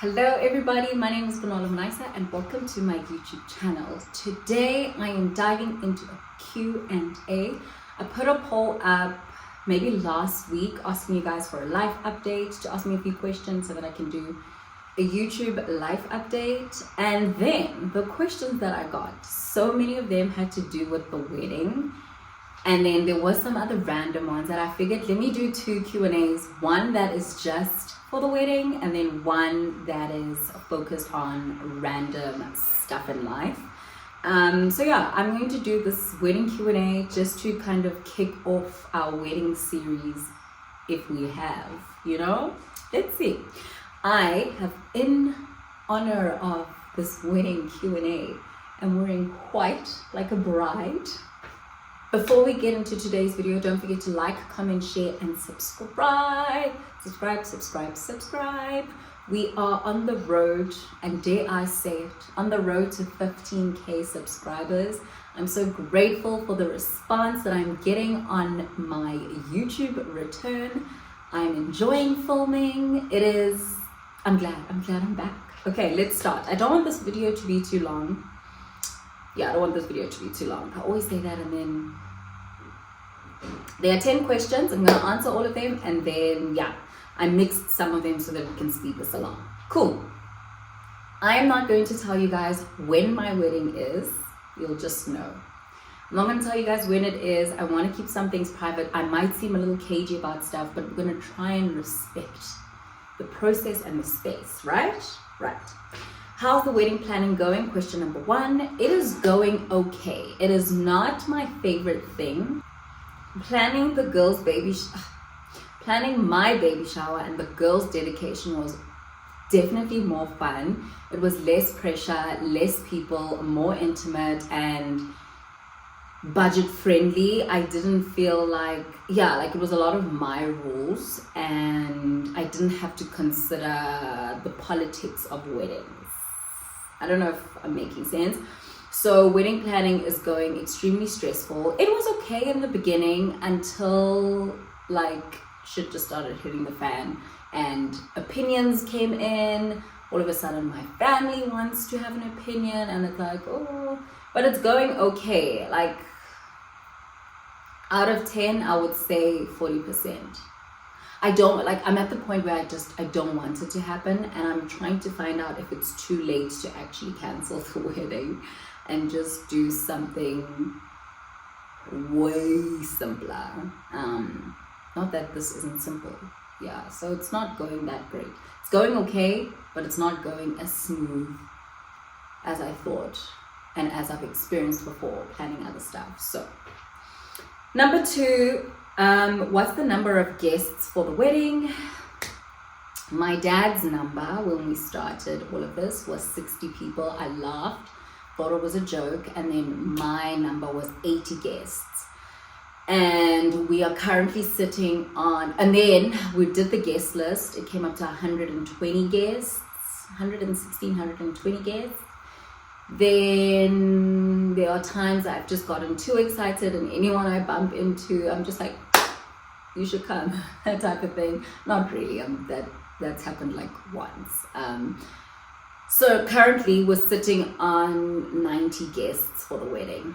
Hello everybody, my name is Banola Manaisa and welcome to my YouTube channel. Today I am diving into a Q&A. I put a poll up maybe last week asking you guys for a life update, to ask me a few questions so that I can do a YouTube life update. And then the questions that I got, so many of them had to do with the wedding. And then there was some other random ones that I figured, let me do two Q&As. One that is just for the wedding, and then one that is focused on random stuff in life. So yeah, I'm going to do this wedding Q&A just to kind of kick off our wedding series, if we have, let's see. I have, in honor of this wedding Q&A, I'm wearing white like a bride. Before we get into today's video, don't forget to like, comment, share, and subscribe. Subscribe. We are on the road, and dare I say it, on the road to 15K subscribers. I'm so grateful for the response that I'm getting on my YouTube return. I'm enjoying filming. I'm glad I'm back. Okay, let's start. I don't want this video to be too long. I always say that, and then there are 10 questions. I'm going to answer all of them, and then I mixed some of them so that we can speed this along. Cool. I am not going to tell you guys when my wedding is. You'll just know. I'm not going to tell you guys when it is. I want to keep some things private. I might seem a little cagey about stuff, but we're going to try and respect the process and the space, right? How's the wedding planning going? Question number 1. It is going okay. It is not my favorite thing. Planning my baby shower and the girls' dedication was definitely more fun. It was less pressure, less people, more intimate and budget friendly. I didn't feel like it was a lot of my rules, and I didn't have to consider the politics of weddings. I don't know if I'm making sense. So wedding planning is going extremely stressful. It was okay in the beginning until shit just started hitting the fan and opinions came in. All of a sudden my family wants to have an opinion, and it's but it's going okay. Out of 10, I would say 40%. I'm at the point where I don't want it to happen, and I'm trying to find out if it's too late to actually cancel the wedding and just do something way simpler. Not that this isn't simple. So it's not going that great. It's going okay, but it's not going as smooth as I thought and as I've experienced before planning other stuff. So number 2, what's the number of guests for the wedding? My dad's number when we started all of this was 60 people. I laughed, thought it was a joke, and then my number was 80 guests. And we are currently sitting on, and then we did the guest list. It came up to 120 guests, 116, 120 guests. Then there are times I've just gotten too excited, and anyone I bump into, I'm just like, you should come, that type of thing. Not really, that's happened once. So currently we're sitting on 90 guests for the wedding.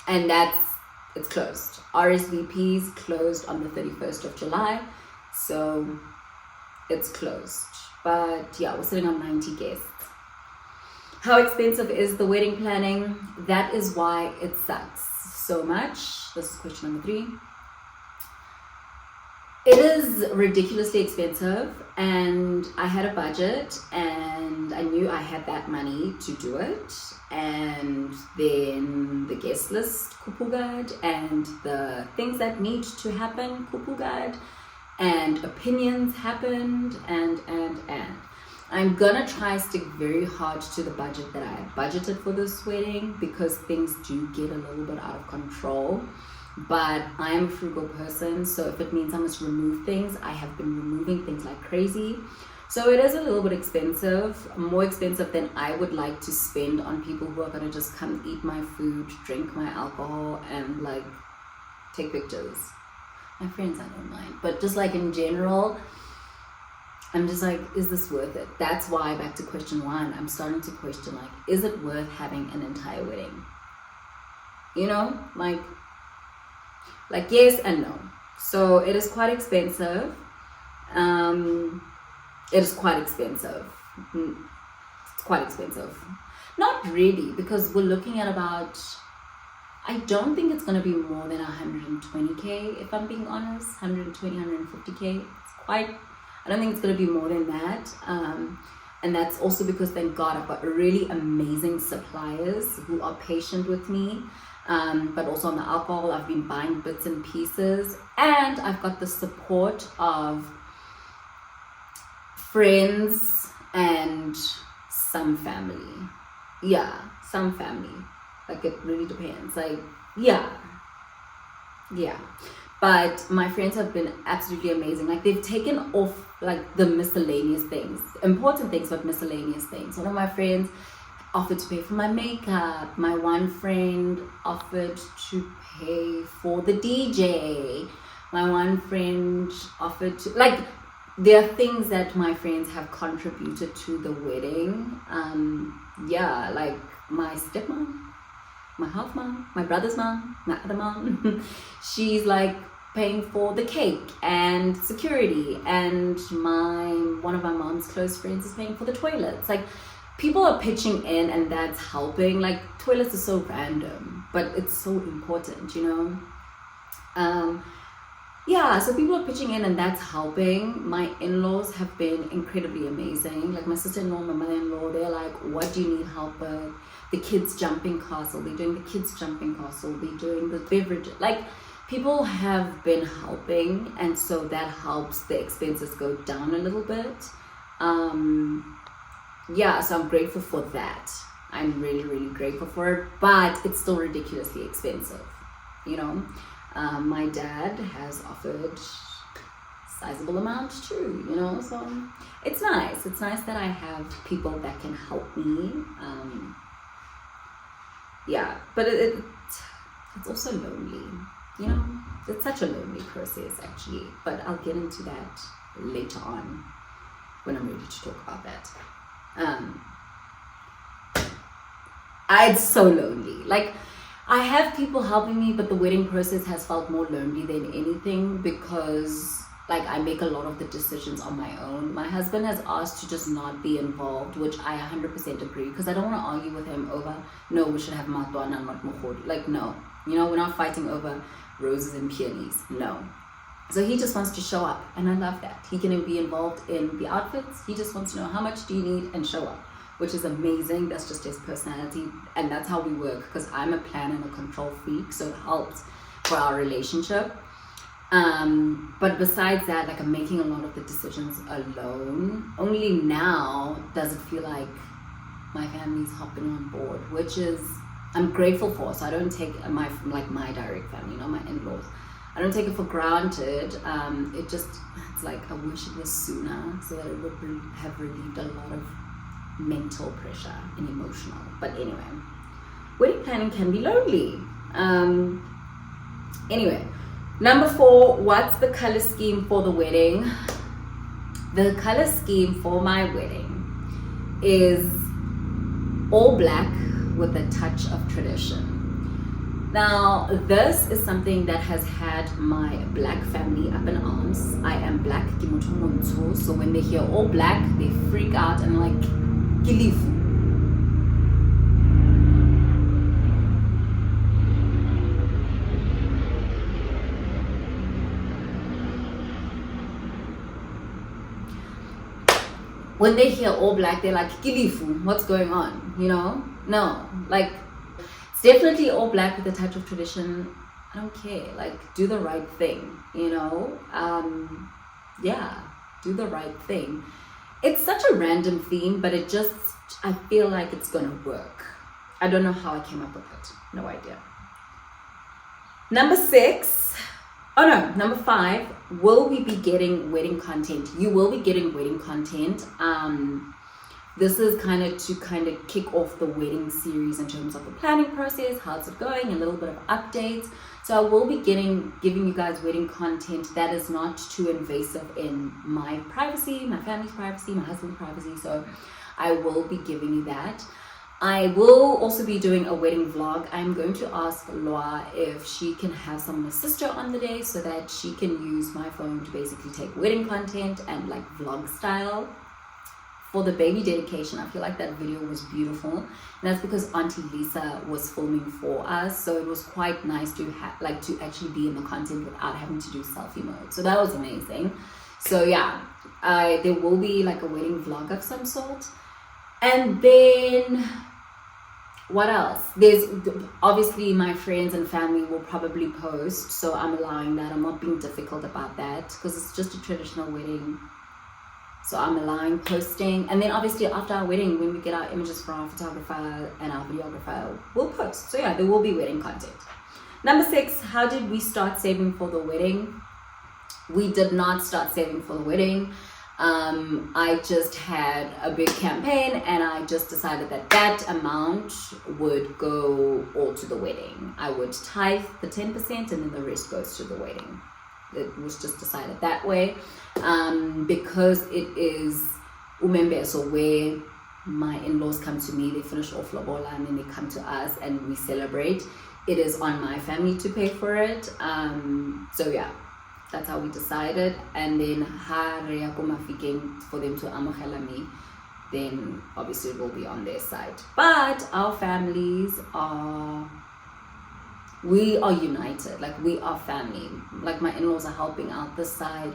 And it's closed. RSVPs closed on the 31st of July, so it's closed. But we're sitting on 90 guests. How expensive is the wedding planning? That is why it sucks so much. This is question number 3. It is ridiculously expensive, and I had a budget, and I knew I had that money to do it. And then the guest list kupugad, and the things that need to happen kupugad, and opinions happened, and I'm gonna try stick very hard to the budget that I budgeted for this wedding, because things do get a little bit out of control. But I'm a frugal person, so if it means I must remove things, I have been removing things like crazy. So it is a little bit expensive, more expensive than I would like to spend on people who are gonna just come eat my food, drink my alcohol, and take pictures. My friends, I don't mind, but just in general, I'm just like, is this worth it? That's why, back to question 1, I'm starting to question, like, is it worth having an entire wedding? You know, like yes and no. So it is quite expensive. It is quite expensive. It's quite expensive. Not really, because we're looking at about, I don't think it's going to be more than 120k, if I'm being honest. 120, 150k. It's quite, I don't think it's going to be more than that. And that's also because, thank God, I've got really amazing suppliers who are patient with me. But also on the alcohol, I've been buying bits and pieces, and I've got the support of friends and some family. Yeah, some family. Like, it really depends. Like, yeah. But my friends have been absolutely amazing. Like, they've taken off like the miscellaneous things, important things, but miscellaneous things. One of my friends offered to pay for my makeup. My one friend offered to pay for the DJ. My one friend offered to, like, there are things that my friends have contributed to the wedding. Yeah, like my stepmom, my half mom, my brother's mom, my other mom. She's like paying for the cake and security, and one of my mom's close friends is paying for the toilets. Like, people are pitching in, and that's helping. Like, toilets are so random, but it's so important, you know. Yeah, so people are pitching in, and that's helping. My in-laws have been incredibly amazing. Like, my sister-in-law, my mother-in-law, they're like, what do you need help with? The kids jumping castle, they're doing the kids jumping castle, they're doing the beverage. Like, people have been helping, and so that helps the expenses go down a little bit. Yeah, so I'm grateful for that. I'm really, really grateful for it, but it's still ridiculously expensive, you know. My dad has offered sizable amounts too, you know, so it's nice. It's nice that I have people that can help me. Yeah, but it's also lonely, you know. It's such a lonely process, actually, but I'll get into that later on when I'm ready to talk about that. It's so lonely. Like, I have people helping me, but the wedding process has felt more lonely than anything, because like, I make a lot of the decisions on my own. My husband has asked to just not be involved, which I 100% agree, because I don't want to argue with him over, no, we should have matwana and not mohod. Like, no, you know, we're not fighting over roses and peonies. No. So he just wants to show up, and I love that. He can be involved in the outfits. He just wants to know how much do you need and show up, which is amazing. That's just his personality, and that's how we work, because I'm a plan and a control freak, so it helps for our relationship. But besides that, like, I'm making a lot of the decisions alone. Only now does it feel like my family's hopping on board, which is, I'm grateful for. So I don't take my direct family, you know, my in-laws, I don't take it for granted. It's like, I wish it was sooner, so that it would have relieved a lot of mental pressure and emotional. But anyway, wedding planning can be lonely. Anyway, number 4, what's the color scheme for the wedding? The color scheme for my wedding is all black with a touch of tradition. Now, this is something that has had my black family up in arms. I am black, so when they hear all black, they freak out and like, Kilifu. When they hear all black, they're like, Kilifu, what's going on? You know? No, like, it's definitely all black with a touch of tradition. I don't care. Like, do the right thing, you know? Yeah, do the right thing. It's such a random theme, but I feel like it's gonna work. I don't know how I came up with it. No idea. Number 5, will we be getting wedding content? You will be getting wedding content. this is kind of to kick off the wedding series in terms of the planning process, how's it going, a little bit of updates. So I will be giving you guys wedding content that is not too invasive in my privacy, my family's privacy, my husband's privacy. So I will be giving you that. I will also be doing a wedding vlog. I'm going to ask Loa if she can have some of my sister on the day so that she can use my phone to basically take wedding content and like vlog style. For the baby dedication, I feel like that video was beautiful, and that's because Auntie Lisa was filming for us, so it was quite nice to to actually be in the content without having to do selfie mode. So that was amazing. So yeah, there will be like a wedding vlog of some sort. And then what else? There's obviously my friends and family will probably post, so I'm allowing that. I'm not being difficult about that because it's just a traditional wedding. So I'm allowing posting. And then obviously after our wedding, when we get our images from our photographer and our videographer, we'll post. So yeah, there will be wedding content. Number 6, how did we start saving for the wedding? We did not start saving for the wedding. I just had a big campaign and I just decided that amount would go all to the wedding. I would tithe the 10% and then the rest goes to the wedding. It was just decided that way, because it is umembe, so where my in-laws come to me, they finish off lobola and then they come to us and we celebrate. It is on my family to pay for it. So yeah, that's how we decided. And then for them to amohela me, then obviously it will be on their side. But our families we are united, like we are family. Like my in-laws are helping out this side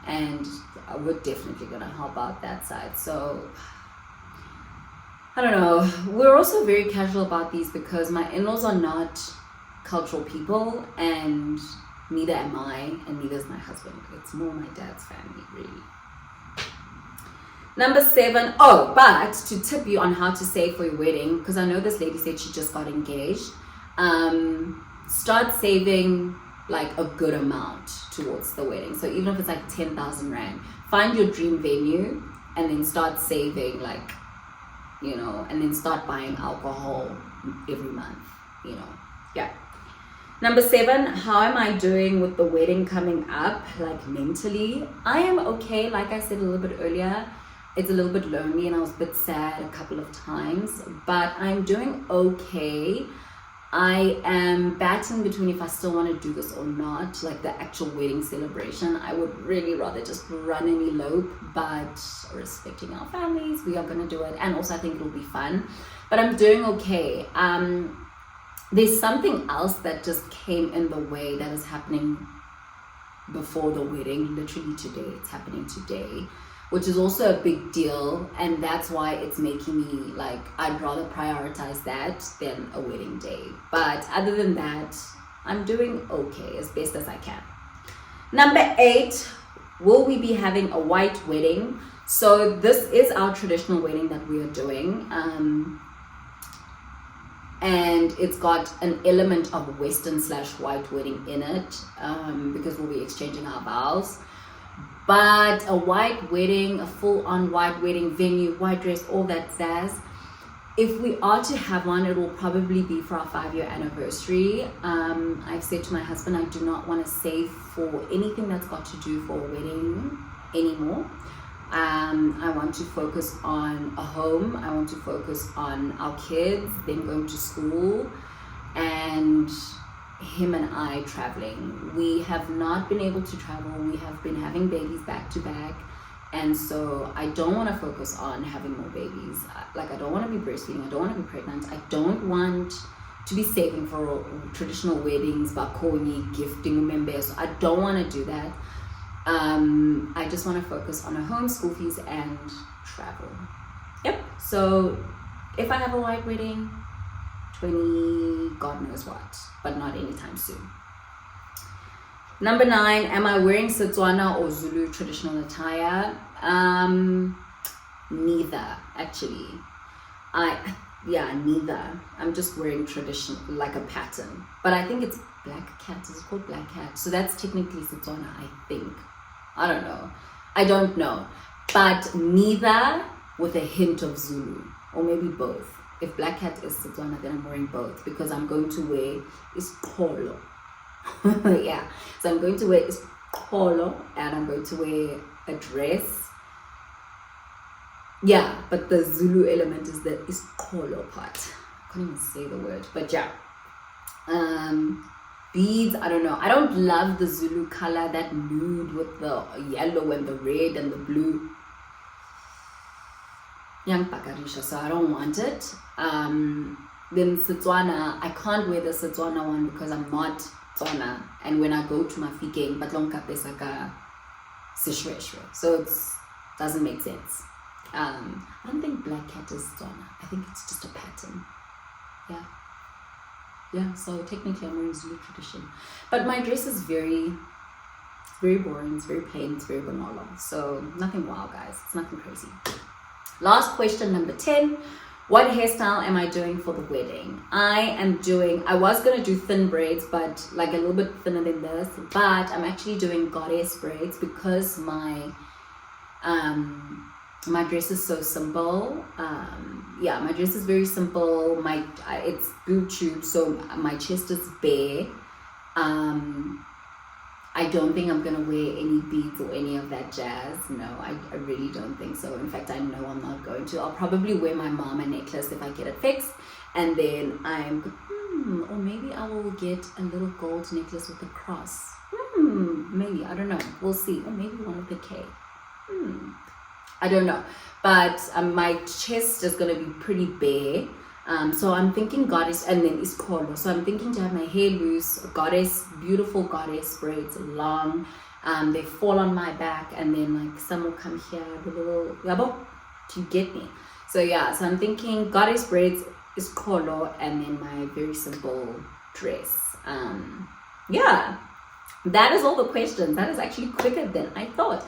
and we're definitely gonna help out that side. So I don't know, we're also very casual about these because my in-laws are not cultural people and neither am I, and neither is my husband. It's more my dad's family, really. Number 7, but to tip you on how to save for your wedding, because I know this lady said she just got engaged. Start saving like a good amount towards the wedding. So even if it's like 10,000 Rand, find your dream venue and then start saving, like, and then start buying alcohol every month, yeah. Number 7, how am I doing with the wedding coming up, like mentally? I am okay. Like I said a little bit earlier, it's a little bit lonely and I was a bit sad a couple of times, but I'm doing okay. I am battling between if I still want to do this or not, like the actual wedding celebration. I would really rather just run and elope, but respecting our families, we are going to do it. And also I think it'll be fun, but I'm doing okay. There's something else that just came in the way that is happening before the wedding, literally today. It's happening today, which is also a big deal, and that's why it's making me like, I'd rather prioritize that than a wedding day. But other than that, I'm doing okay, as best as I can. Number 8, will we be having a white wedding? So this is our traditional wedding that we are doing, and it's got an element of Western/white wedding in it, because we'll be exchanging our vows. But a white wedding, a full-on white wedding venue, white dress, all that jazz, if we are to have one, it will probably be for our 5-year anniversary. I've said to my husband, I do not want to save for anything that's got to do for a wedding anymore. I want to focus on a home. I want to focus on our kids, them going to school, and him and I traveling. We have not been able to travel. We have been having babies back to back, and so I don't want to focus on having more babies. Like, I don't want to be breastfeeding. I don't want to be pregnant. I don't want to be saving for traditional weddings, bakoni, gifting members. I don't want to do that. I just want to focus on a home, school fees, and travel. Yep. So if I have a white wedding, 20 God knows what, but not anytime soon. Number 9, am I wearing Setswana or Zulu traditional attire? Neither, actually. Neither. I'm just wearing traditional, like a pattern. But I think it's black cat. Is it called black cat? So that's technically Setswana, I think. I don't know. But neither with a hint of Zulu, or maybe both. If Black Hat is Setswana, then I'm wearing both, because I'm going to wear isiqholo. Yeah, so I'm going to wear isiqholo, and I'm going to wear a dress. Yeah, but the Zulu element is the isiqholo part. I can't even say the word, but yeah. Beads, I don't know. I don't love the Zulu color, that nude with the yellow and the red and the blue. Young pakarisha, so I don't want it. Then Setswana, I can't wear the Setswana one because I'm not Tswana, and when I go to Mafikeng, batlonka pesaka sishweshwe, so it doesn't make sense. I don't think Black Cat is Tswana. I think it's just a pattern. Yeah, so technically I'm wearing Zulu tradition, but my dress is very boring, it's very plain, it's very banal, so nothing wow, guys, it's nothing crazy. Last question, number 10. What hairstyle am I doing for the wedding? I was going to do thin braids, but like a little bit thinner than this, but I'm actually doing goddess braids because my dress is so simple. Yeah, my dress is very simple. It's boob tube, so my chest is bare. I don't think I'm gonna wear any beads or any of that jazz. No, I really don't think so. In fact, I know I'm not going to. I'll probably wear my mama necklace if I get it fixed, and then or maybe I will get a little gold necklace with a cross. Maybe, I don't know. We'll see. Or maybe one with a K. I don't know. But my chest is gonna be pretty bare. So I'm thinking goddess, and then isiqholo. So I'm thinking to have my hair loose, goddess, beautiful goddess braids, long. They fall on my back, and then like some will come here, the little yabo. Do you get me? So yeah, so I'm thinking goddess braids, isiqholo, and then my very simple dress. Yeah, that is all the questions. That is actually quicker than I thought.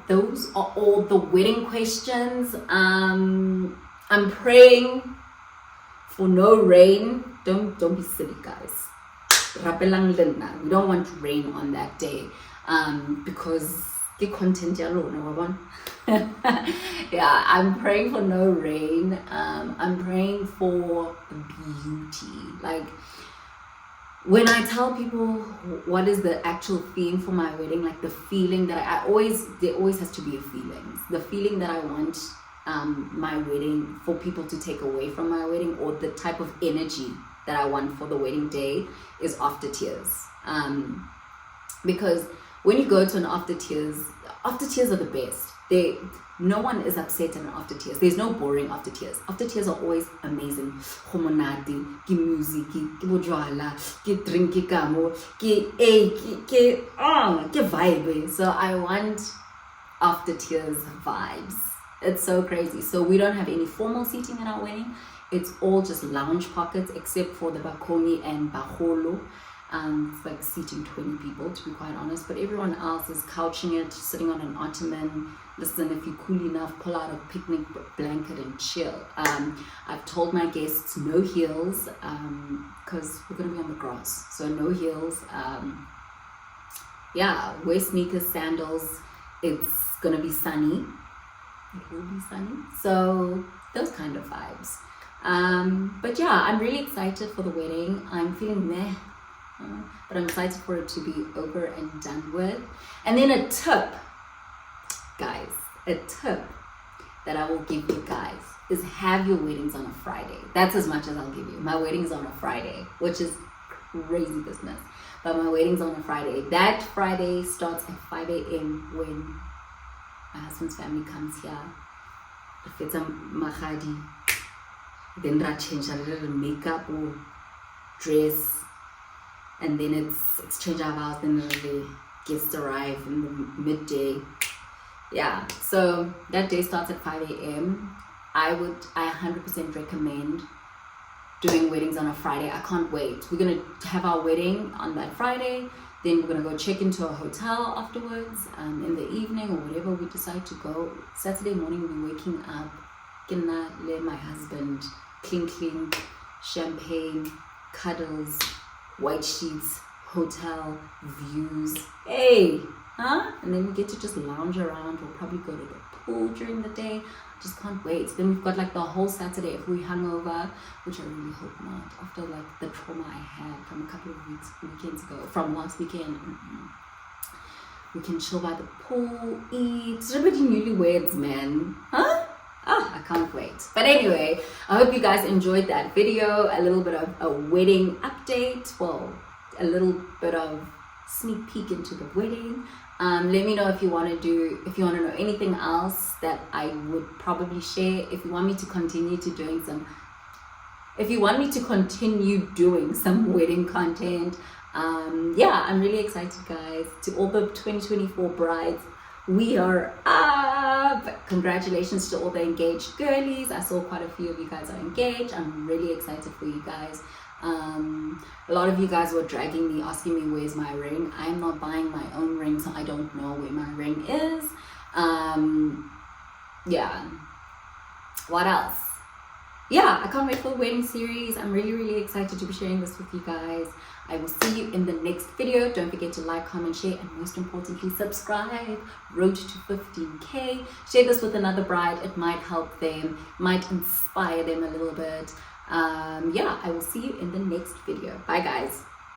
Those are all the wedding questions. I'm praying for no rain. Don't be silly, guys. We don't want rain on that day, because the content yeah, I'm praying for no rain. I'm praying for beauty. Like, when I tell people what is the actual theme for my wedding, like the feeling that there always has to be a feeling. The feeling that I want my wedding for people to take away from my wedding, or the type of energy that I want for the wedding day, is after tears. Because when you go to an after tears are the best. No one is upset in an after tears. There's no boring after tears. After tears are always amazing. Ke music, ke bojwala, ke drink, ke kamo, ke vibe. So I want after tears vibes. It's so crazy. So we don't have any formal seating in our wedding. It's all just lounge pockets, except for the bakoni and baholo. It's like seating 20 people, to be quite honest. But everyone else is couching it, sitting on an ottoman. Listen, if you're cool enough, pull out a picnic blanket and chill. I've told my guests no heels, because we're going to be on the grass. So no heels. Yeah, wear sneakers, sandals. It's going to be sunny. It will be sunny. So those kind of vibes. But yeah, I'm really excited for the wedding. I'm feeling meh, but I'm excited for it to be over and done with. And then a tip, guys, that I will give you guys is have your weddings on a Friday. That's as much as I'll give you. My wedding's on a Friday, which is crazy business. But my wedding's on a Friday. That Friday starts at 5 a.m. when my husband's family comes here. If it's a mahadi, then I change a little makeup or dress, and then it's exchange of vows. Then the guests arrive in the midday. Yeah, so that day starts at 5 a.m. I 100% recommend doing weddings on a Friday. I can't wait. We're gonna have our wedding on that Friday. Then we're gonna go check into a hotel afterwards, in the evening or whatever we decide to go. Saturday morning we're waking up, gonna let my husband clean, champagne, cuddles, white sheets, hotel views. Hey, huh? And then we get to just lounge around. We'll probably go to the pool during the day. Just can't wait. Then we've got like the whole Saturday if we hungover, which I really hope not, after like the trauma I had from a couple of weekends ago, from last weekend. We can chill by the pool, eat. Everybody newlyweds, man. Huh? Oh, I can't wait. But anyway, I hope you guys enjoyed that video. A little bit of a wedding update. Well, a little bit of sneak peek into the wedding. Let me know if you want to know anything else that I would probably share. If you want me to continue doing some wedding content. Yeah, I'm really excited, guys. To all the 2024 brides, we are up. Congratulations to all the engaged girlies. I saw quite a few of you guys are engaged. I'm really excited for you guys. A lot of you guys were dragging me, asking me where's my ring. I'm not buying my own ring, so I don't know where my ring is. Yeah, what else? Yeah, I can't wait for the wedding series. I'm really excited to be sharing this with you guys. I will see you in the next video. Don't forget to like, comment, share, and most importantly, subscribe. Road to 15K. Share this with another bride. It might help them, might inspire them a little bit. Yeah, I will see you in the next video. Bye, guys.